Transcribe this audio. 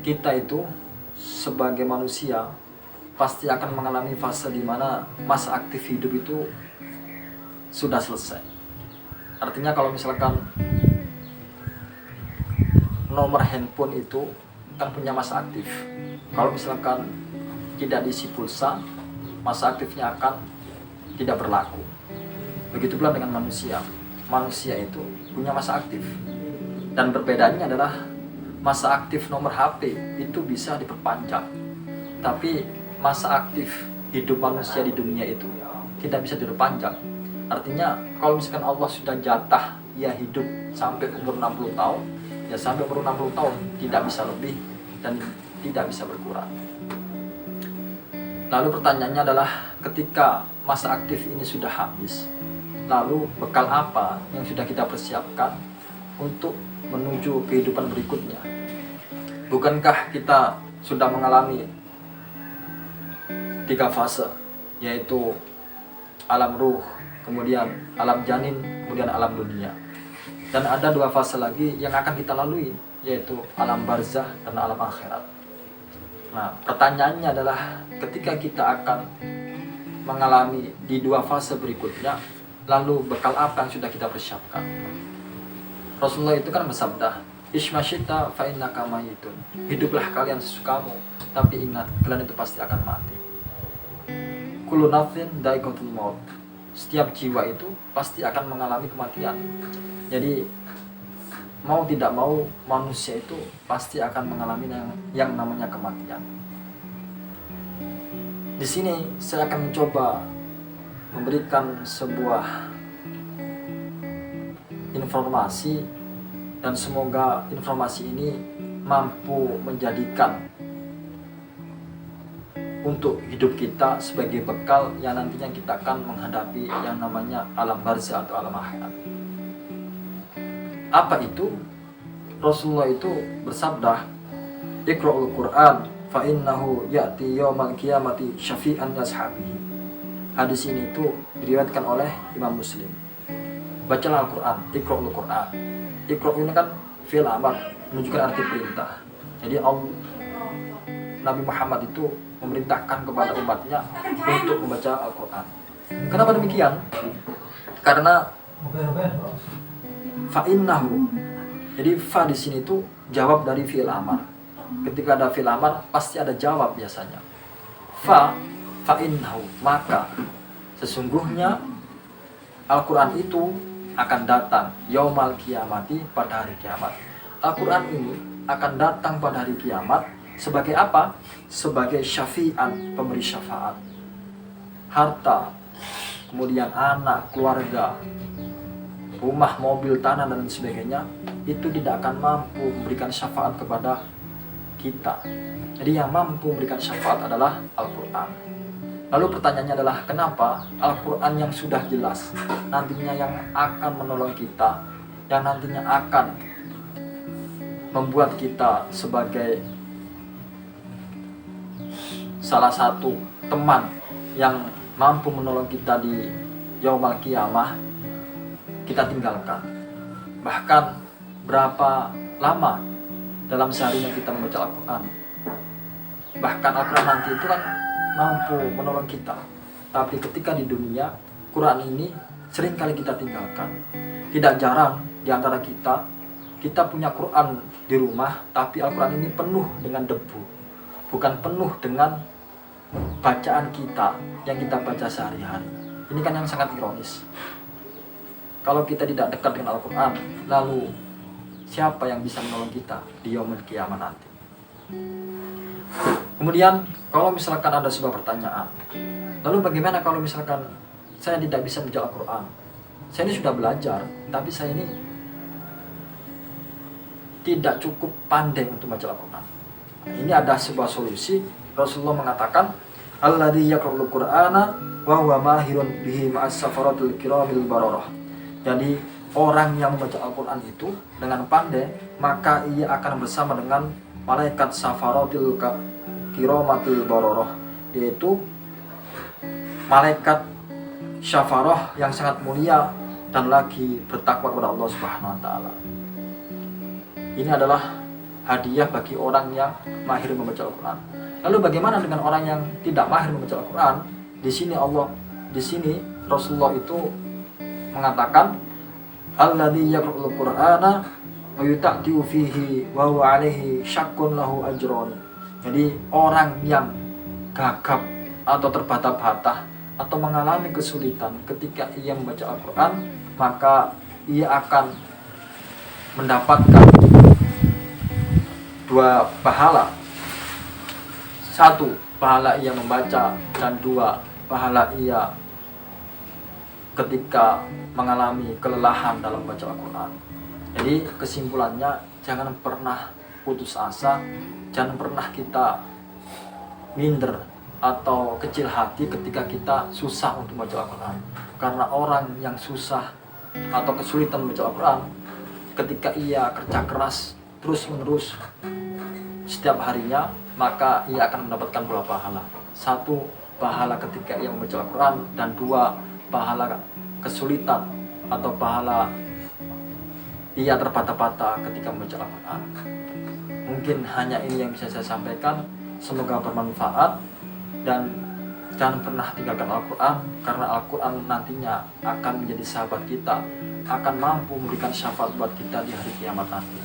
kita itu sebagai manusia pasti akan mengalami fase di mana masa aktif hidup itu sudah selesai. Artinya kalau misalkan nomor handphone itu kan punya masa aktif. Kalau misalkan tidak diisi pulsa, masa aktifnya akan tidak berlaku. Begitu pula dengan manusia. Manusia itu punya masa aktif. Dan perbedaannya adalah masa aktif nomor HP itu bisa diperpanjang. Tapi masa aktif hidup manusia di dunia itu tidak bisa diperpanjang. Artinya kalau misalkan Allah sudah jatah ia hidup sampai umur 60 tahun, ya sampai umur 60 tahun, tidak bisa lebih dan tidak bisa berkurang. Lalu pertanyaannya adalah ketika masa aktif ini sudah habis, lalu bekal apa yang sudah kita persiapkan untuk menuju kehidupan berikutnya? Bukankah kita sudah mengalami 3 fase, yaitu alam ruh, kemudian alam janin, kemudian alam dunia. Dan ada 2 fase lagi yang akan kita lalui, yaitu alam barzah dan alam akhirat. Nah, pertanyaannya adalah ketika kita akan mengalami di 2 fase berikutnya, lalu bekal apa yang sudah kita persiapkan? Rasulullah itu kan bersabda, "Ishmasyita fa innaka mayitun." Hiduplah kalian sesukamu, tapi ingat kalian itu pasti akan mati. Kullu nafsin dha'iqatul maut. Setiap jiwa itu pasti akan mengalami kematian. Jadi mau tidak mau manusia itu pasti akan mengalami yang namanya kematian. Di sini saya akan mencoba memberikan sebuah informasi dan semoga informasi ini mampu menjadikan untuk hidup kita sebagai bekal yang nantinya kita akan menghadapi yang namanya alam barzah atau alam akhirat. Apa itu? Rasulullah itu bersabda, "Iqra'ul Qur'an fa innahu ya'ti yaumal qiyamati syafi'an li ashabihi." Hadis ini itu diriwayatkan oleh Imam Muslim. Bacalah Al-Qur'an, Iqra'ul Qur'an. Iqra' ini kan fi'il amar, menunjukkan arti perintah. Jadi Nabi Muhammad itu memerintahkan kepada umatnya untuk membaca Al-Quran. Kenapa demikian? Karena fa'innahu. Jadi fa di sini itu jawab dari fi'il amar. Ketika ada fi'il amar pasti ada jawab biasanya. Fa'innahu, maka sesungguhnya Al-Quran itu akan datang yaumal qiyamati, pada hari kiamat. Al-Quran ini akan datang pada hari kiamat sebagai apa? Sebagai syafi'an, pemberi syafaat. Harta, kemudian anak, keluarga, rumah, mobil, tanah, dan sebagainya, itu tidak akan mampu memberikan syafaat kepada kita. Jadi yang mampu memberikan syafaat adalah Al-Quran. Lalu pertanyaannya adalah kenapa Al-Quran yang sudah jelas nantinya yang akan menolong kita, yang nantinya akan membuat kita sebagai salah satu teman yang mampu menolong kita di yaumal qiyamah, kita tinggalkan. Bahkan berapa lama dalam seharinya kita membaca Al-Quran. Bahkan Al-Quran nanti itu kan mampu menolong kita. Tapi ketika di dunia, Quran ini sering kali kita tinggalkan. Tidak jarang di antara kita punya Quran di rumah, tapi Al-Quran ini penuh dengan debu. Bukan penuh dengan bacaan kita yang kita baca sehari-hari. Ini kan yang sangat ironis. Kalau kita tidak dekat dengan Al-Quran, lalu siapa yang bisa menolong kita di yaumul qiyamah nanti? Kemudian kalau misalkan ada sebuah pertanyaan, lalu bagaimana kalau misalkan saya tidak bisa membaca Al-Quran? Saya ini sudah belajar, tapi saya ini tidak cukup pandai untuk membaca Al-Quran. Ini ada sebuah solusi. Rasulullah mengatakan, "Alladzi yaqra'ul Qur'ana wa huwa mahirun bihi ma'as safaratil kiramil bararah." Jadi orang yang membaca Al-Quran itu dengan pandai, maka ia akan bersama dengan malaikat safaratil kiramatil bararah, yaitu malaikat syafarah yang sangat mulia dan lagi bertakwa kepada Allah Subhanahu wa taala. Ini adalah hadiah bagi orang yang mahir membaca Al-Quran. Lalu bagaimana dengan orang yang tidak mahir membaca Al-Quran? Di sini Rasulullah itu mengatakan, alladzi yaqra'ul Qur'ana wa yuta'tiu fihi wa huwa 'alaihi syakkun lahu ajrun. Jadi orang yang gagap atau terbata-bata atau mengalami kesulitan ketika ia membaca Al-Quran, maka ia akan mendapatkan 2 pahala. 1 pahala ia membaca, dan 2 pahala ia ketika mengalami kelelahan dalam membaca Al-Quran. Jadi kesimpulannya, jangan pernah putus asa, jangan pernah kita minder atau kecil hati ketika kita susah untuk membaca Al-Quran. Karena orang yang susah atau kesulitan membaca Al-Quran, ketika ia kerja keras terus menerus setiap harinya, maka ia akan mendapatkan 2 pahala. 1 pahala ketika ia membaca Al-Quran, dan 2 pahala kesulitan atau pahala ia terbata-bata ketika membaca Al-Quran. Mungkin hanya ini yang bisa saya sampaikan. Semoga bermanfaat, dan jangan pernah tinggalkan Al-Quran, karena Al-Quran nantinya akan menjadi sahabat kita, akan mampu memberikan syafaat buat kita di hari kiamat nanti.